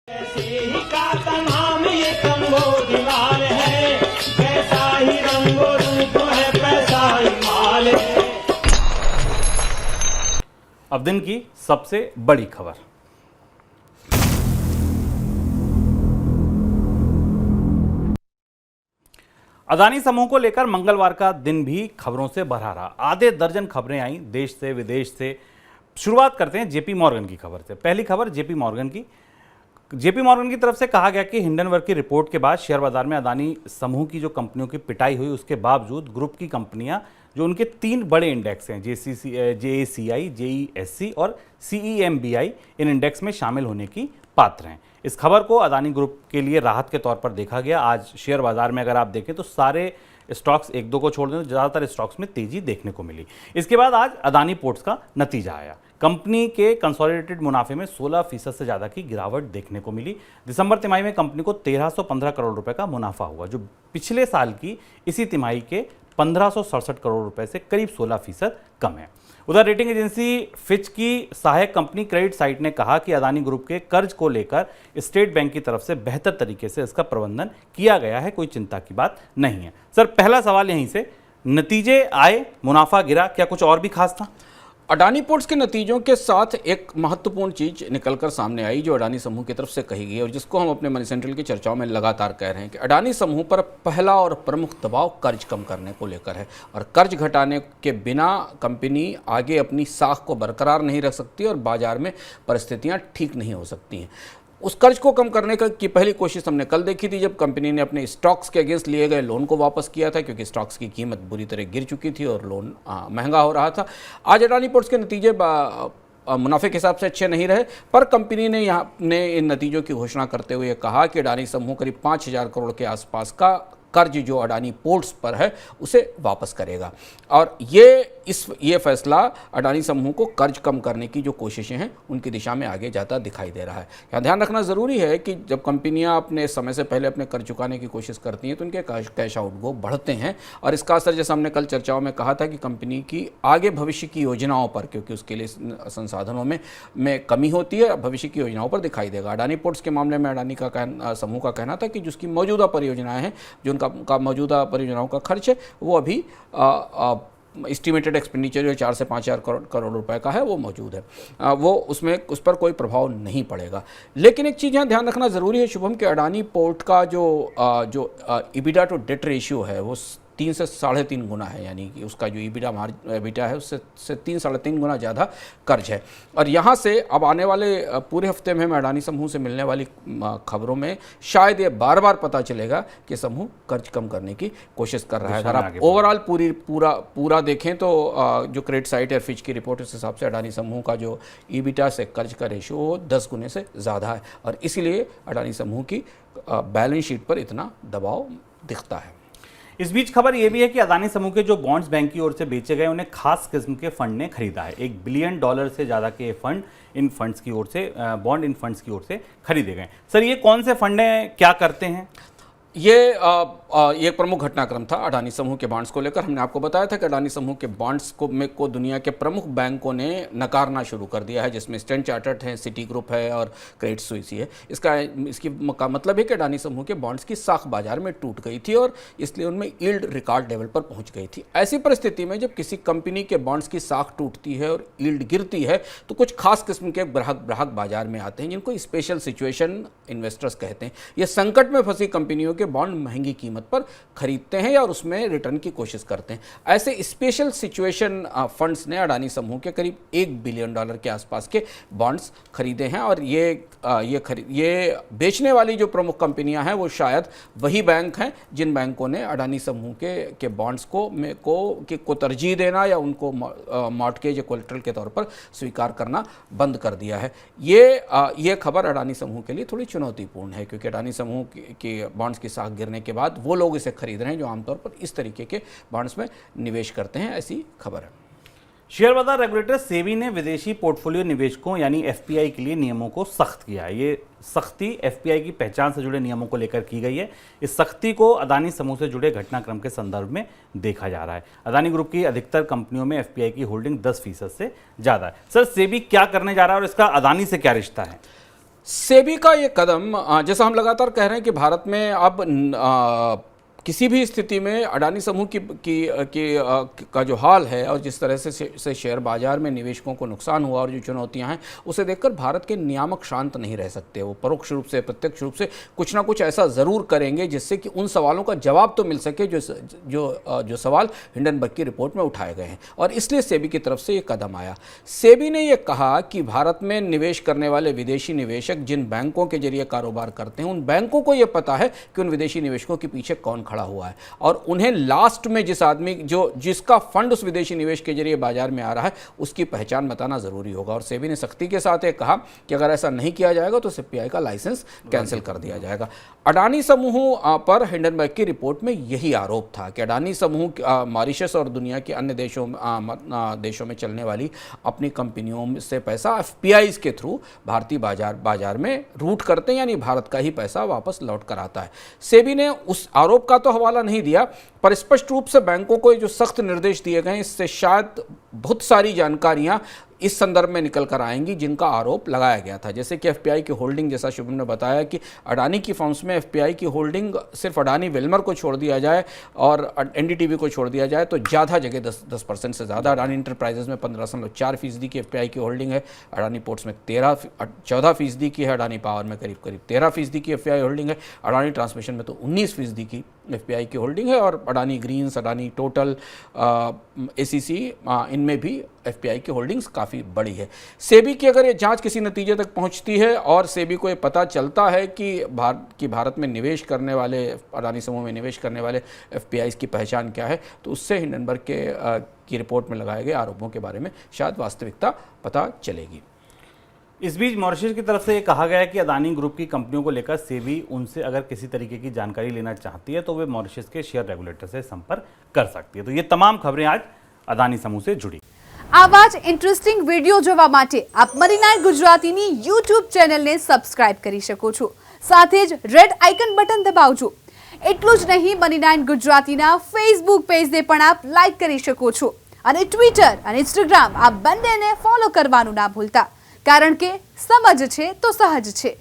का तमाम ये कंबोधिलाल है, कैसा ही रंगो रूप है, पैसा ही माल है। अब दिन की सबसे बड़ी खबर। अदानी समूह को लेकर मंगलवार का दिन भी खबरों से भरा रहा। आधे दर्जन खबरें आई देश से विदेश से। शुरुआत करते हैं जेपी मॉर्गन की खबर से। पहली खबर जेपी मॉर्गन की तरफ से कहा गया कि हिंडनबर्ग की रिपोर्ट के बाद शेयर बाजार में अदानी समूह की जो कंपनियों की पिटाई हुई, उसके बावजूद ग्रुप की कंपनियां जो उनके 3 बड़े इंडेक्स हैं, JACI, JESC और CEMBI, इन इंडेक्स में शामिल होने की पात्र हैं। इस खबर को अदानी ग्रुप के लिए राहत के तौर पर देखा गया। आज शेयर बाजार में अगर आप देखें तो सारे स्टॉक्स, एक दो को छोड़ दें तो ज़्यादातर स्टॉक्स में तेजी देखने को मिली। इसके बाद आज अदानी पोर्ट्स का नतीजा आया। कंपनी के कंसोलिडेटेड मुनाफे में 16% से ज़्यादा की गिरावट देखने को मिली। दिसंबर तिमाही में कंपनी को 1315 करोड़ रुपए का मुनाफा हुआ, जो पिछले साल की इसी तिमाही के 1567 करोड़ रुपए से करीब 16% कम है। उधर रेटिंग एजेंसी फिच की सहायक कंपनी क्रेडिट साइट ने कहा कि अदानी ग्रुप के कर्ज को लेकर स्टेट बैंक की तरफ से बेहतर तरीके से इसका प्रबंधन किया गया है, कोई चिंता की बात नहीं है। सर, पहला सवाल यहीं से, नतीजे आए, मुनाफा गिरा, क्या कुछ और भी खास था? अडानी पोर्ट्स के नतीजों के साथ एक महत्वपूर्ण चीज निकलकर सामने आई जो अडानी समूह की तरफ से कही गई और जिसको हम अपने मनी सेंट्रल की चर्चाओं में लगातार कह रहे हैं कि अडानी समूह पर पहला और प्रमुख दबाव कर्ज कम करने को लेकर है और कर्ज घटाने के बिना कंपनी आगे अपनी साख को बरकरार नहीं रख सकती और बाजार में परिस्थितियां ठीक नहीं हो सकती हैं। उस कर्ज को कम करने की पहली कोशिश हमने कल देखी थी, जब कंपनी ने अपने स्टॉक्स के अगेंस्ट लिए गए लोन को वापस किया था, क्योंकि स्टॉक्स की कीमत बुरी तरह गिर चुकी थी और लोन महंगा हो रहा था। आज अडानी पोर्ट्स के नतीजे मुनाफे के हिसाब से अच्छे नहीं रहे, पर कंपनी ने इन नतीजों की घोषणा करते हुए कहा कि अडानी समूह करीब 5000 करोड़ के आसपास का कर्ज जो अडानी पोर्ट्स पर है उसे वापस करेगा और ये फैसला अडानी समूह को कर्ज कम करने की जो कोशिशें हैं उनकी दिशा में आगे जाता दिखाई दे रहा है। यहाँ ध्यान रखना ज़रूरी है कि जब कंपनियां अपने समय से पहले अपने कर्ज चुकाने की कोशिश करती हैं तो उनके कैश आउट गो बढ़ते हैं और इसका असर, जैसे हमने कल चर्चाओं में कहा था, कि कंपनी की आगे भविष्य की योजनाओं पर, क्योंकि उसके लिए संसाधनों में कमी होती है, भविष्य की योजनाओं पर दिखाई देगा। अडानी पोर्ट्स के मामले में अडानी का समूह का कहना था कि जिसकी मौजूदा परियोजनाएं हैं, जो उनका मौजूदा परियोजनाओं का खर्च है, वो अभी एस्टिमेटेड एक्सपेंडिचर जो 4 से 5 हज़ार करोड़ रुपए का है वो मौजूद है, वो उस पर कोई प्रभाव नहीं पड़ेगा। लेकिन एक चीज़ यहाँ ध्यान रखना ज़रूरी है शुभम, कि अडानी पोर्ट का जो EBITDA टू डेट रेशियो है वो 3 से 3.5 गुना है, यानी कि उसका जो EBITDA है उससे 3-3.5 गुना ज़्यादा कर्ज है। और यहाँ से अब आने वाले पूरे हफ्ते में हमें अडानी समूह से मिलने वाली खबरों में शायद ये बार बार पता चलेगा कि समूह कर्ज कम करने की कोशिश कर रहा है। अगर आप ओवरऑल पूरा देखें तो जो क्रेडिट साइट है फिच की रिपोर्ट, उस हिसाब से अडानी समूह का जो EBITDA से कर्ज का रेशियो 10 गुने से ज़्यादा है और इसीलिए अडानी समूह की बैलेंस शीट पर इतना दबाव दिखता है। इस बीच खबर यह भी है कि अदानी समूह के जो बॉन्ड्स बैंक की ओर से बेचे गए, उन्हें खास किस्म के फंड ने खरीदा है। $1 बिलियन से ज़्यादा के फंड इन फंड्स की ओर से, बॉन्ड इन फंड्स की ओर से खरीदे गए। सर, ये कौन से फंड हैं, क्या करते हैं? ये एक प्रमुख घटनाक्रम था अडानी समूह के बॉन्ड्स को लेकर। हमने आपको बताया था कि अडानी समूह के बॉन्ड्स को दुनिया के प्रमुख बैंकों ने नकारना शुरू कर दिया है, जिसमें स्टैंडर्ड चार्टर्ड है, सिटी ग्रुप है और क्रेडिट स्विस है। इसकी मतलब है कि अडानी समूह के बॉन्ड्स की साख बाजार में टूट गई थी और इसलिए उनमें यील्ड रिकॉर्ड लेवल पर पहुंच गई थी। ऐसी परिस्थिति में जब किसी कंपनी के बॉन्ड्स की साख टूटती है और यील्ड गिरती है तो कुछ खास किस्म के ग्राहक बाजार में आते हैं, जिनको स्पेशल सिचुएशन इन्वेस्टर्स कहते हैं। ये संकट में फंसी कंपनियों के बॉन्ड महंगी कीमत पर खरीदते हैं और उसमें रिटर्न की कोशिश करते हैं। ऐसे स्पेशल सिचुएशन फंड्स ने अडानी समूह के करीब $1 बिलियन के आसपास के बॉन्ड्स खरीदे हैं और ये बेचने वाली जो प्रमुख कंपनियां हैं वो शायद वही बैंक हैं जिन बैंकों ने अडानी समूह के बॉन्ड्स को तरजीह देना या उनको मॉर्टगेज या कोलेटरल के तौर पर स्वीकार करना बंद कर दिया है। ये खबर अडानी समूह के लिए थोड़ी चुनौतीपूर्ण है, क्योंकि अडानी समूह के बॉन्ड्स की साख गिरने के बाद वो लोग इसे खरीद रहे हैं जो आमतौर पर इस तरीके के बॉन्ड्स में निवेश करते हैं, ऐसी खबर है। शेयर बाजार रेगुलेटर सेबी ने विदेशी पोर्टफोलियो निवेशकों यानी एफपीआई के लिए नियमों को सख्त किया है। ये सख्ती एफपीआई की पहचान से जुड़े नियमों को लेकर की गई है। इस सख्ती को अदानी समूह से जुड़े घटनाक्रम के संदर्भ में देखा जा रहा है। अदानी ग्रुप की अधिकतर कंपनियों में एफपीआई की होल्डिंग 10% से ज़्यादा है। सर, सेबी क्या करने जा रहा है और इसका अदानी से क्या रिश्ता है? सेबी का ये कदम, जैसा हम लगातार कह रहे हैं कि भारत में अब किसी भी स्थिति में अडानी समूह का जो हाल है और जिस तरह से शेयर बाजार में निवेशकों को नुकसान हुआ और जो चुनौतियां हैं उसे देखकर भारत के नियामक शांत नहीं रह सकते। वो परोक्ष रूप से प्रत्यक्ष रूप से कुछ ना कुछ ऐसा ज़रूर करेंगे जिससे कि उन सवालों का जवाब तो मिल सके जो सवाल हिंडनबर्ग की रिपोर्ट में उठाए गए हैं। और इसलिए सेबी की तरफ से ये कदम आया। सेबी ने यह कहा कि भारत में निवेश करने वाले विदेशी निवेशक जिन बैंकों के जरिए कारोबार करते हैं उन बैंकों को यह पता है कि उन विदेशी निवेशकों के पीछे कौन खड़ा हुआ है और उन्हें लास्ट में जिसका फंड उस विदेशी निवेश के जरिए बाजार में आ रहा है उसकी पहचान बताना जरूरी होगा। और सेबी ने सख्ती के साथ ये कहा कि अगर ऐसा नहीं किया जाएगा तो सीपीआई का लाइसेंस कैंसिल कर दिया जाएगा। अडानी समूह पर हिंडनबर्ग की रिपोर्ट में यही आरोप था कि अडानी समूह मॉरिशस और दुनिया के अन्य देशों में चलने वाली अपनी कंपनियों से पैसा एफपीआई के थ्रू भारतीय बाजार में रूट करते हैं, यानी भारत का ही पैसा वापस लौट कर आता है। सेबी ने उस आरोप का तो हवाला नहीं दिया, पर स्पष्ट रूप से बैंकों को जो सख्त निर्देश दिए गए इससे शायद बहुत सारी जानकारियां इस संदर्भ में निकल कर आएंगी जिनका आरोप लगाया गया था। जैसे कि एफपीआई की होल्डिंग, जैसा शुभम ने बताया कि अडानी की फर्म्स में एफपीआई की होल्डिंग सिर्फ अडानी विल्मर को छोड़ दिया जाए और एनडीटीवी को छोड़ दिया जाए तो ज़्यादा जगह 10% से ज़्यादा। अडानी इंटरप्राइजेज में 15.4% की एफपीआई की होल्डिंग है, अडानी पोर्ट्स में 14% की है, अडानी पावर में करीब 13% की एफपीआई होल्डिंग है, अडानी ट्रांसमिशन में तो 19% की एफपीआई की होल्डिंग है और Adani Greens, Adani Total, ACC, इनमें भी एफपीआई की होल्डिंग्स काफ़ी बड़ी है। सेबी की अगर ये जांच किसी नतीजे तक पहुंचती है और सेबी को ये पता चलता है कि भारत में निवेश करने वाले, अडानी समूह में निवेश करने वाले एफपीआई की पहचान क्या है, तो उससे हिंडनबर्ग की रिपोर्ट में लगाए गए आरोपों के बारे में शायद वास्तविकता पता चलेगी। इस बीच मॉरिशस की तरफ से ये कहा गया है कि अदानी ग्रुप की कंपनियों को लेकर सेबी उनसे अगर किसी तरीके की जानकारी लेना चाहती है तो वे मॉरिशस के शेयर रेगुलेटर से संपर्क कर सकती है। तो ये तमाम खबरें आज अदानी समूह से जुड़ी। आवा ज इंटरेस्टिंग वीडियो જોવા માટે આપ મની9 ગુજરાતીની YouTube ચેનલને સબસ્ક્રાઇબ કરી શકો છો। સાથે જ રેડ આઇકન બટન દબાવજો। એટલું જ નહીં, મની9 ગુજરાતીના ફેસબુક પેજને પણ આપ લાઈક કરી શકો છો અને ટ્વિટર અને ઇન્સ્ટાગ્રામ આ બંનેને ફોલો કરવાનું ના ભૂલતા, કારણ કે સમજ છે તો સહજ છે।